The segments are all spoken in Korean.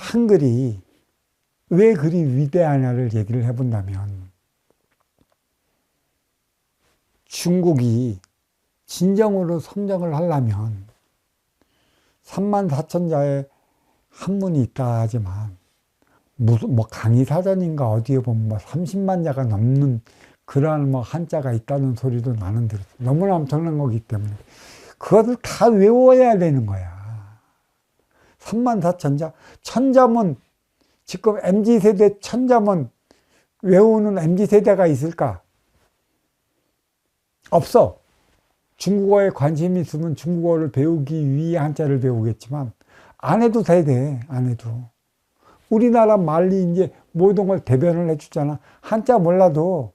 한글이 왜 그리 위대하냐를 얘기를 해본다면, 중국이 진정으로 성장을 하려면 34,000자의 한문이 있다 하지만, 무슨 강의사전인가 어디에 보면 30만 자가 넘는 그러한 한자가 있다는 소리도 나는 들었어. 너무나 엄청난 거기 때문에 그것을 다 외워야 되는 거야. 34,000자, 천자문, 지금 MZ세대 천자문 외우는 MZ세대가 있을까? 없어. 중국어에 관심이 있으면 중국어를 배우기 위해 한자를 배우겠지만, 안 해도 돼, 안 해도. 우리나라 말이 이제 모든 걸 대변을 해주잖아. 한자 몰라도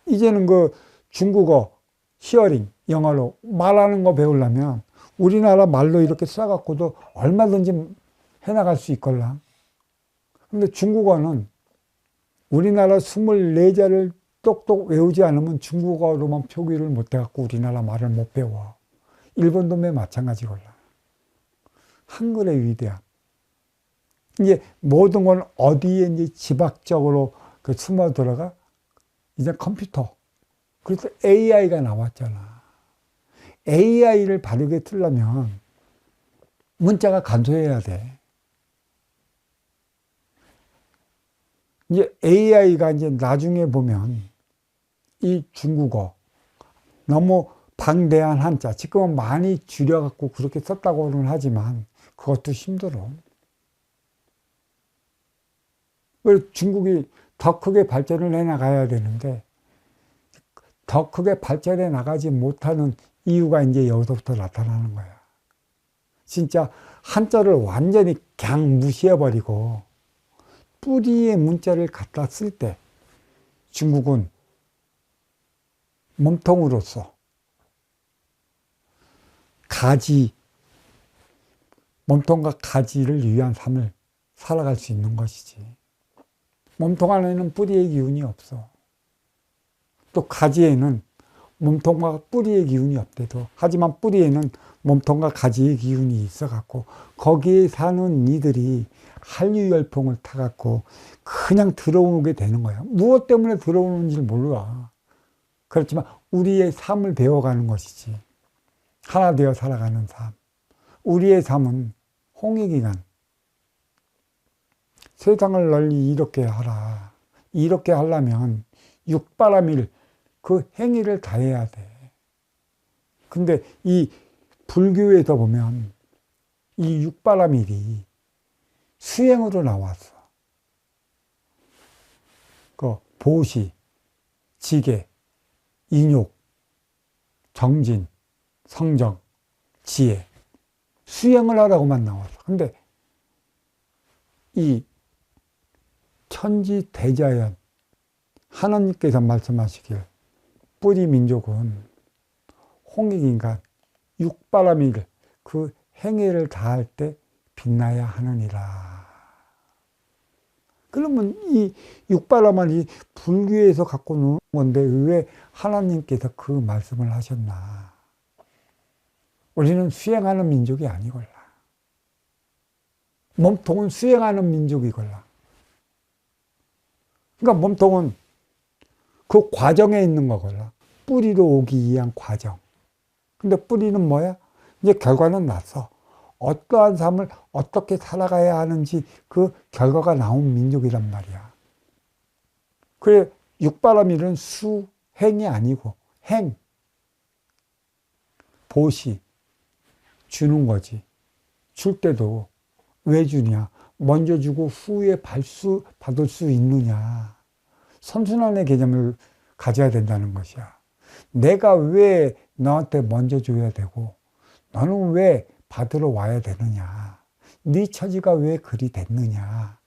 이제는 그 중국어 히어링 영어로 말하는 거 배우려면 우리나라 말로 이렇게 써갖고도 얼마든지 해나갈 수 있걸라. 근데 중국어는 우리나라 24자를 똑똑 외우지 않으면 중국어로만 표기를 못 해갖고 우리나라 말을 못 배워. 일본도 마찬가지걸라. 한글의 위대함. 이제 모든 건 어디에 이제 지박적으로 숨어 들어가? 이제 컴퓨터. 그래서 AI가 나왔잖아. AI를 바르게 쓰려면 문자가 간소해야 돼. 이제 AI가 이제 나중에 보면 이 중국어 너무 방대한 한자, 지금은 많이 줄여갖고 그렇게 썼다고는 하지만 그것도 힘들어. 그래서 중국이 더 크게 발전을 해 나가야 되는데 더 크게 발전해 나가지 못하는 이유가 이제 여기서부터 나타나는 거야. 진짜 한자를 완전히 그냥 무시해버리고 뿌리의 문자를 갖다 쓸 때 중국은 몸통으로서 가지, 몸통과 가지를 위한 삶을 살아갈 수 있는 것이지. 몸통 안에는 뿌리의 기운이 없어. 또 가지에는 몸통과 뿌리의 기운이 없대도, 하지만 뿌리에는 몸통과 가지의 기운이 있어갖고 거기에 사는 이들이 한류열풍을 타갖고 그냥 들어오게 되는 거야. 무엇 때문에 들어오는지 몰라. 그렇지만 우리의 삶을 배워가는 것이지. 하나 되어 살아가는 삶. 우리의 삶은 홍익이간. 세상을 널리 이렇게 하라. 이렇게 하려면 육바라밀 그 행위를 다 해야 돼. 근데 이 불교에서 보면 이 육바라밀이 수행으로 나왔어. 그 보시, 지계, 인욕, 정진, 성정, 지혜. 수행을 하라고만 나왔어. 근데 이 천지대자연 하나님께서 말씀하시길 뿌리 민족은 홍익인간 육바라밀 그 행위를 다할 때 빛나야 하느니라. 그러면 이 육바라밀이 불교에서 갖고 노는 건데 왜 하나님께서 그 말씀을 하셨나? 우리는 수행하는 민족이 아니걸라. 몸통은 수행하는 민족이걸라. 그러니까 몸통은 그 과정에 있는 거걸라. 뿌리로 오기 위한 과정. 근데 뿌리는 뭐야? 이제 결과는 났어. 어떠한 삶을 어떻게 살아가야 하는지 그 결과가 나온 민족이란 말이야. 그래, 육바라밀은 수행이 아니고 행, 보시, 주는 거지. 줄 때도 왜 주냐? 먼저 주고 후에 받을 수 있느냐? 선순환의 개념을 가져야 된다는 것이야. 내가 왜 너한테 먼저 줘야 되고 너는 왜 받으러 와야 되느냐? 네 처지가 왜 그리 됐느냐?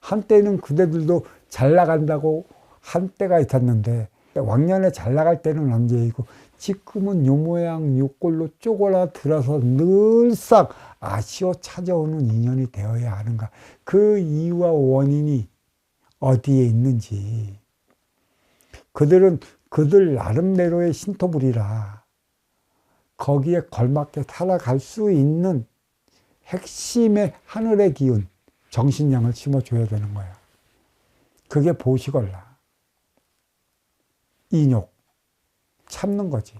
한때는 그대들도 잘 나간다고 한때가 있었는데 왕년에 잘 나갈 때는 언제이고 지금은 요 모양 요 꼴로 쪼그라들어서 늘상 아쉬워 찾아오는 인연이 되어야 하는가? 그 이유와 원인이 어디에 있는지. 그들은 그들 나름대로의 신토불이라 거기에 걸맞게 살아갈 수 있는 핵심의 하늘의 기운, 정신량을 심어줘야 되는 거야. 그게 보시걸라. 인욕. 참는 거지.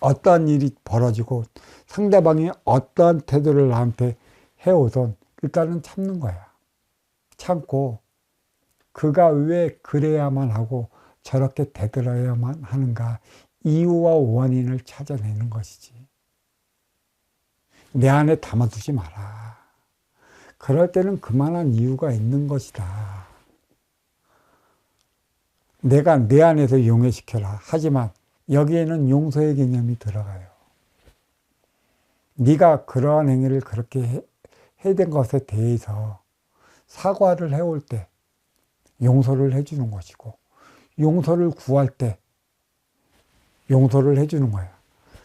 어떠한 일이 벌어지고 상대방이 어떠한 태도를 나한테 해오던 일단은 참는 거야. 참고 그가 왜 그래야만 하고 저렇게 대들어야만 하는가 이유와 원인을 찾아내는 것이지. 내 안에 담아두지 마라. 그럴 때는 그만한 이유가 있는 것이다. 내가 내 안에서 용해시켜라. 하지만 여기에는 용서의 개념이 들어가요. 네가 그러한 행위를 그렇게 해댄 것에 대해서 사과를 해올 때 용서를 해주는 것이고, 용서를 구할 때 용서를 해주는 거야.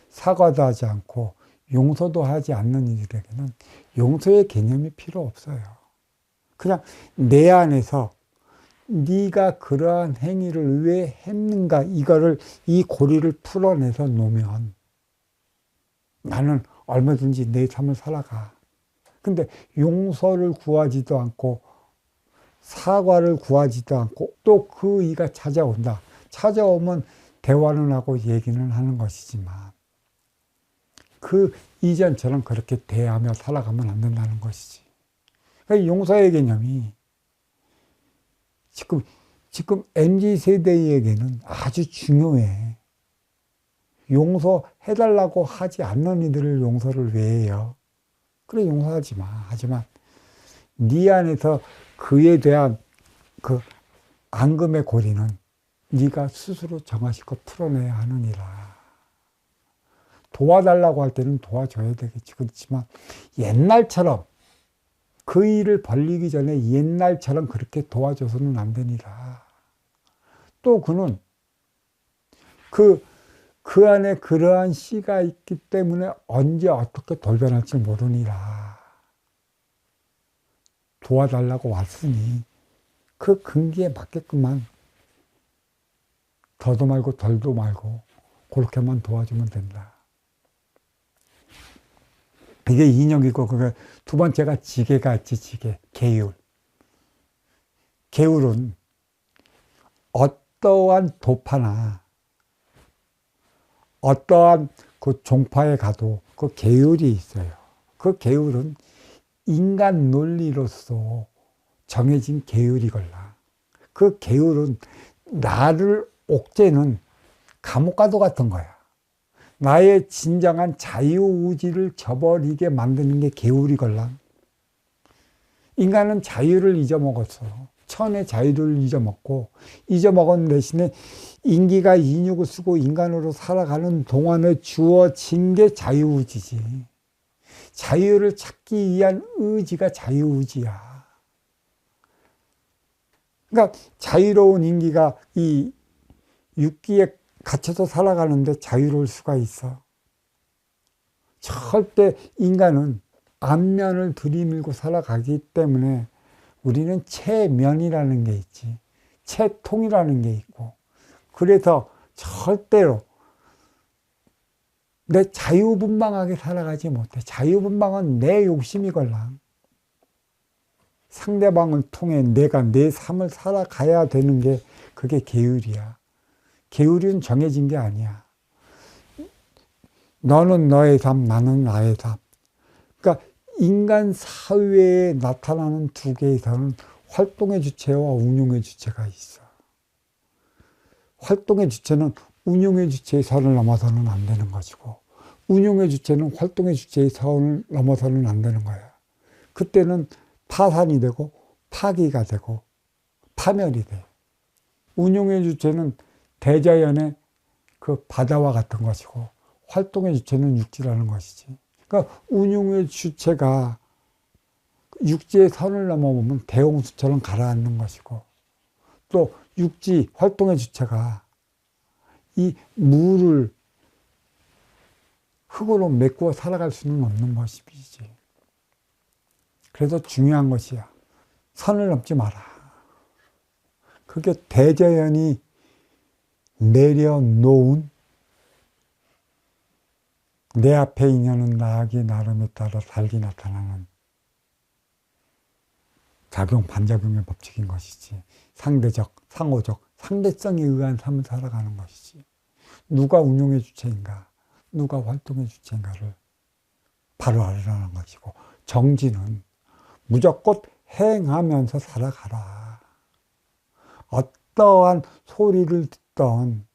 사과도 하지 않고 용서도 하지 않는 이들에게는 용서의 개념이 필요 없어요. 그냥 내 안에서 네가 그러한 행위를 왜 했는가 이거를 이 고리를 풀어내서 놓으면 나는 얼마든지 내 삶을 살아가. 근데 용서를 구하지도 않고 사과를 구하지도 않고 또 그 이가 찾아온다. 찾아오면 대화는 하고 얘기는 하는 것이지만 그 이전처럼 그렇게 대하며 살아가면 안 된다는 것이지. 그러니까 용서의 개념이 지금 MZ세대에게는 아주 중요해. 용서해달라고 하지 않는 이들을 용서를 왜 해요? 그래, 용서하지 마. 하지만 네 안에서 그에 대한 그 앙금의 고리는 네가 스스로 정하시고 풀어내야 하느니라. 도와달라고 할 때는 도와줘야 되겠지. 그렇지만 옛날처럼 그 일을 벌리기 전에 옛날처럼 그렇게 도와줘서는 안 되니라. 또 그는 그 안에 그러한 씨가 있기 때문에 언제 어떻게 돌변할지 모르니라. 도와달라고 왔으니 그 근기에 맞게끔만 더도 말고 덜도 말고 그렇게만 도와주면 된다. 이게 인욕이고, 그게 두 번째가 지게가 있지, 지게. 계율. 계율은 어떠한 도파나 어떠한 그 종파에 가도 그 계율이 있어요. 그 계율은 인간 논리로서 정해진 계율이걸라. 그 계율은 나를 옥죄는 감옥과도 같은 거야. 나의 진정한 자유의지를 저버리게 만드는 게 계율이걸라. 인간은 자유를 잊어먹었어. 천의 자유를 잊어먹은 대신에 인기가 인육을 쓰고 인간으로 살아가는 동안에 주어진 게 자유의지지. 자유를 찾기 위한 의지가 자유의지야. 그러니까 자유로운 인기가 이 육기에 갇혀서 살아가는데 자유로울 수가 있어. 절대 인간은 앞면을 들이밀고 살아가기 때문에 우리는 체면이라는 게 있지. 체통이라는 게 있고. 그래서 절대로 내 자유분방하게 살아가지 못해. 자유분방은 내 욕심이걸라. 상대방을 통해 내가 내 삶을 살아가야 되는 게 그게 계율이야. 계율은 정해진 게 아니야. 너는 너의 삶, 나는 나의 삶. 그러니까 인간 사회에 나타나는 두 개의 선은 활동의 주체와 운용의 주체가 있어. 활동의 주체는 운용의 주체의 선을 넘어서는 안 되는 것이고, 운용의 주체는 활동의 주체의 선을 넘어서는 안 되는 거야. 그때는 파산이 되고 파기가 되고 파멸이 돼. 운용의 주체는 대자연의 그 바다와 같은 것이고, 활동의 주체는 육지라는 것이지. 그러니까 운용의 주체가 육지의 선을 넘어보면 대홍수처럼 가라앉는 것이고, 또 육지 활동의 주체가 이 물을 흙으로 메꾸어 살아갈 수는 없는 것이지. 그래서 중요한 것이야. 선을 넘지 마라. 그게 대자연이 내려놓은 내 앞에 인연은 나에게 나름에 따라 달리 나타나는 작용, 반작용의 법칙인 것이지. 상대적, 상호적, 상대성에 의한 삶을 살아가는 것이지. 누가 운용의 주체인가, 누가 활동의 주체인가를 바로 알아라는 것이고, 정지는 무조건 행하면서 살아가라. 어떠한 소리를 듣던,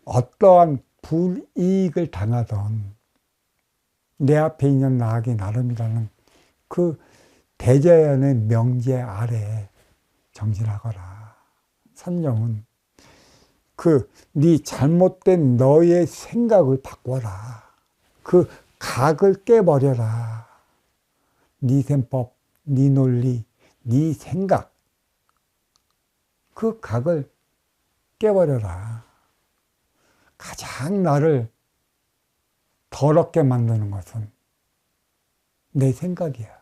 어떠한 불이익을 당하던 내 앞에 있는 나에게 나름이라는 그 대자연의 명제 아래 정진하거라. 선정은 네 잘못된 너의 생각을 바꿔라. 그 각을 깨버려라. 네 셈법, 네 논리, 네 생각, 그 각을 깨버려라. 가장 나를 더럽게 만드는 것은 내 생각이야.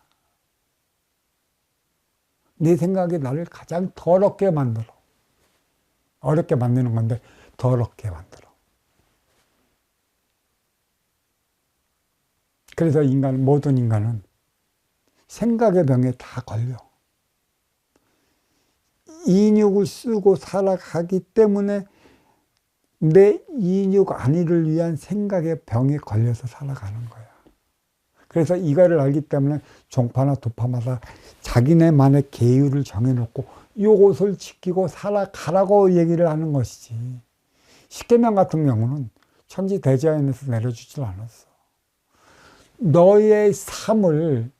내 생각이 나를 가장 더럽게 만들어. 어렵게 만드는 건데 더럽게 만들어. 그래서 모든 인간은 생각의 병에 다 걸려. 인육을 쓰고 살아가기 때문에 내 인육 안위를 위한 생각의 병에 걸려서 살아가는 거야. 그래서 이거를 알기 때문에 종파나 도파마다 자기네만의 계율을 정해놓고 이것을 지키고 살아가라고 얘기를 하는 것이지. 십계명 같은 경우는 천지 대자연에서 내려주질 않았어. 너의 삶을,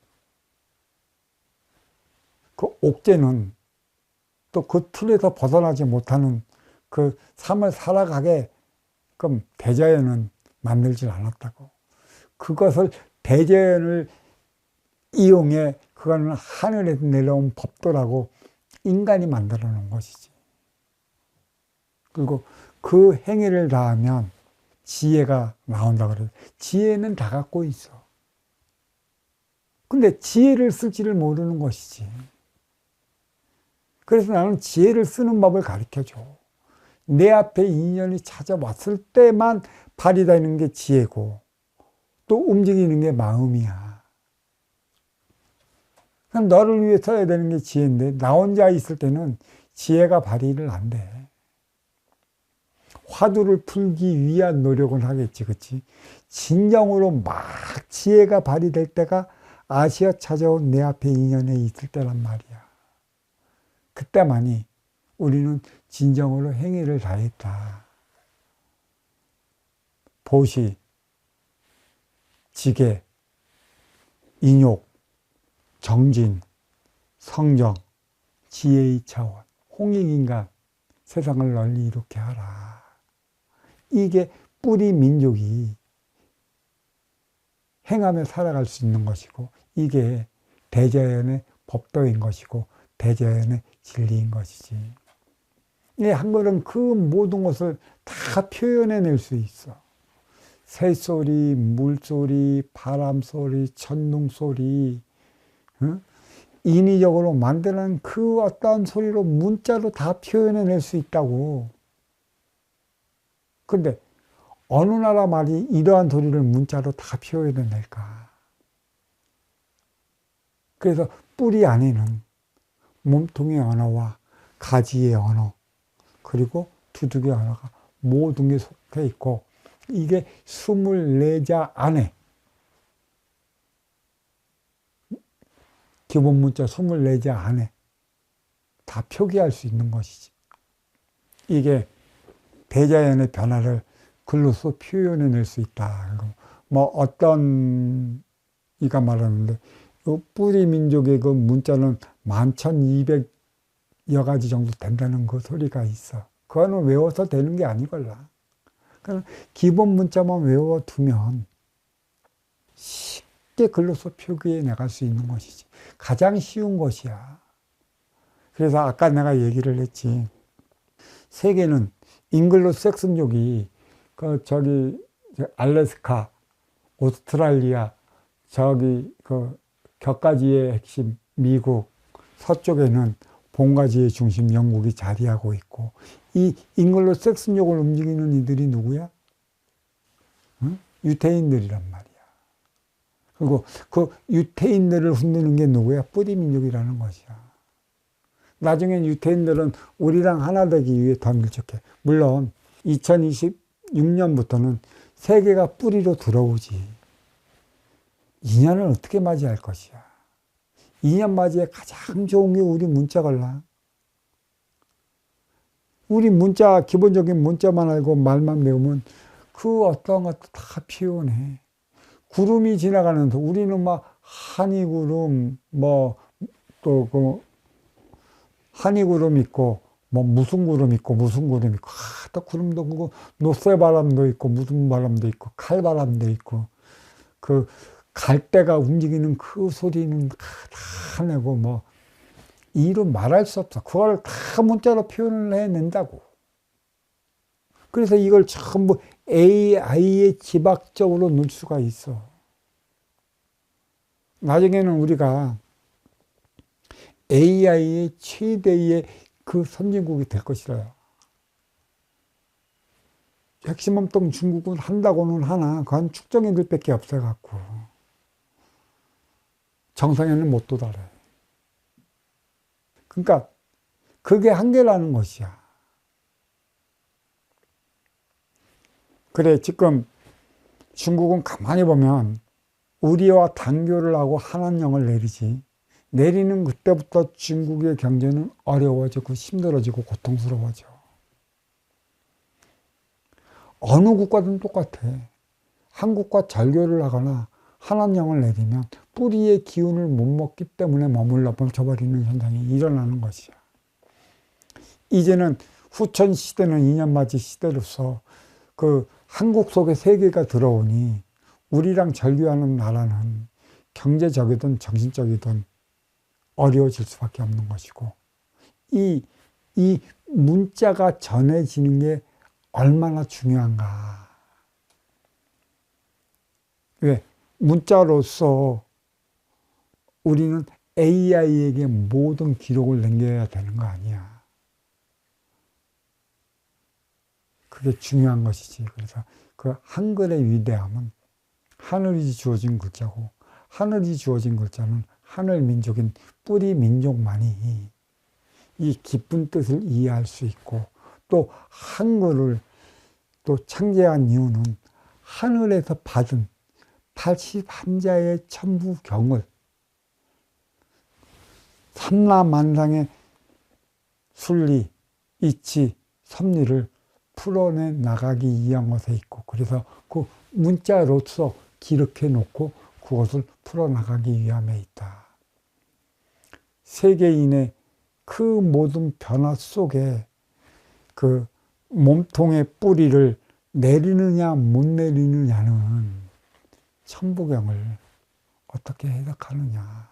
그 옥죄는 또 그 틀에서 벗어나지 못하는 그 삶을 살아가게 그럼 대자연은 만들질 않았다고. 그것을 대자연을 이용해 그거는 하늘에서 내려온 법도라고 인간이 만들어 놓은 것이지. 그리고 그 행위를 다하면 지혜가 나온다고 그래요. 지혜는 다 갖고 있어. 근데 지혜를 쓸지를 모르는 것이지. 그래서 나는 지혜를 쓰는 법을 가르쳐줘. 내 앞에 인연이 찾아왔을 때만 발휘되는 게 지혜고 또 움직이는 게 마음이야. 그럼 너를 위해 써야 되는 게 지혜인데 나 혼자 있을 때는 지혜가 발휘를 안 돼. 화두를 풀기 위한 노력은 하겠지, 그치? 진정으로 막 지혜가 발휘될 때가 아시아 찾아온 내 앞에 인연에 있을 때란 말이야. 그때만이 우리는 진정으로 행위를 다했다. 보시, 지계, 인욕, 정진, 성정, 지혜의 차원, 홍익인간, 세상을 널리 이롭게 하라. 이게 뿌리 민족이 행하며 살아갈 수 있는 것이고 이게 대자연의 법도인 것이고 대자연의 진리인 것이지. 이 한글은 그 모든 것을 다 표현해낼 수 있어. 새소리, 물소리, 바람소리, 천둥소리, 인위적으로 만드는 그 어떠한 소리로 문자로 다 표현해낼 수 있다고. 근데 어느 나라 말이 이러한 소리를 문자로 다 표현해낼까? 그래서 뿌리 안에는 몸통의 언어와 가지의 언어, 그리고 두둑의 언어가 모든 게 속해 있고 이게 24자 안에 기본 문자 24자 안에 다 표기할 수 있는 것이지. 이게 대자연의 변화를 글로서 표현해낼 수 있다. 뭐 어떤 이가 말하는데 뿌리 민족의 그 문자는 11,200여 가지 정도 된다는 그 소리가 있어. 그거는 외워서 되는 게 아니걸라. 그러니까 기본 문자만 외워두면 쉽게 글로서 표기해 나갈 수 있는 것이지. 가장 쉬운 것이야. 그래서 아까 내가 얘기를 했지. 세계는 잉글로 색슨족이 저기 알래스카, 오스트랄리아, 저기 격가지의 핵심 미국, 서쪽에는 본가지의 중심 영국이 자리하고 있고 이 잉글로 색슨족을 움직이는 이들이 누구야? 응? 유태인들이란 말이야. 그리고 그 유태인들을 흔드는 게 누구야? 뿌리 민족이라는 것이야. 나중엔 유태인들은 우리랑 하나 되기 위해 더 밀접해. 물론 2026년부터는 세계가 뿌리로 들어오지. 2년을 어떻게 맞이할 것이야. 2년 맞이에 가장 좋은 게 우리 문자 걸라. 우리 문자, 기본적인 문자만 알고 말만 배우면 그 어떤 것도 다 피곤해. 구름이 지나가는데 우리는 막 한이구름, 또 한이구름 있고, 무슨 구름 있고, 무슨 구름 있고, 또 구름도 그거 노쇠바람도 있고, 무슨 바람도 있고, 칼바람도 있고, 그 갈대가 움직이는 그 소리는 다 내고, 이로 말할 수 없어. 그걸 다 문자로 표현을 해낸다고. 그래서 이걸 전부 AI에 지박적으로 넣을 수가 있어. 나중에는 우리가 AI의 최대의 그 선진국이 될 것이라요. 핵심업동 중국은 한다고는 하나, 그건 축정애들밖에 없어갖고 정상에는 못 도달해. 그러니까 그게 한계라는 것이야. 그래, 지금 중국은 가만히 보면 우리와 단교를 하고 한한령을 내리지. 내리는 그때부터 중국의 경제는 어려워지고 힘들어지고 고통스러워져. 어느 국가든 똑같아. 한국과 절교를 하거나 한한령을 내리면 뿌리의 기운을 못 먹기 때문에 머물러 버려버리는 현상이 일어나는 것이야. 이제는 후천 시대는 2년맞이 시대로서 그 한국 속에 세계가 들어오니 우리랑 절교하는 나라는 경제적이든 정신적이든 어려워질 수밖에 없는 것이고, 이 문자가 전해지는 게 얼마나 중요한가. 왜? 문자로서 우리는 AI에게 모든 기록을 남겨야 되는 거 아니야. 그게 중요한 것이지. 그래서 그 한글의 위대함은 하늘이 주어진 글자고, 하늘이 주어진 글자는 하늘 민족인 뿌리 민족만이 이 깊은 뜻을 이해할 수 있고, 또 한글을 또 창제한 이유는 하늘에서 받은 81자의 천부경을 삼라만상의 순리, 이치, 섭리를 풀어내 나가기 위한 것에 있고, 그래서 그 문자로서 기록해 놓고 그것을 풀어나가기 위함에 있다. 세계인의 그 모든 변화 속에 그 몸통의 뿌리를 내리느냐 못 내리느냐는 천부경을 어떻게 해석하느냐.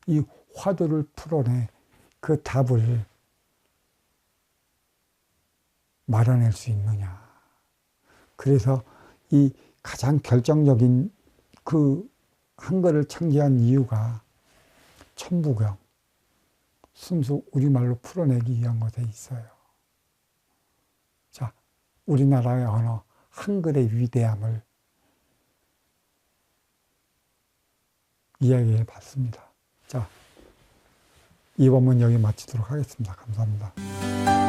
이 화두를 풀어내 그 답을 마련할 수 있느냐. 그래서 이 가장 결정적인 그 한글을 창제한 이유가 천부경, 순수 우리말로 풀어내기 위한 것에 있어요. 자, 우리나라의 언어, 한글의 위대함을 이야기해 봤습니다. 자, 이 본문 여기 마치도록 하겠습니다. 감사합니다.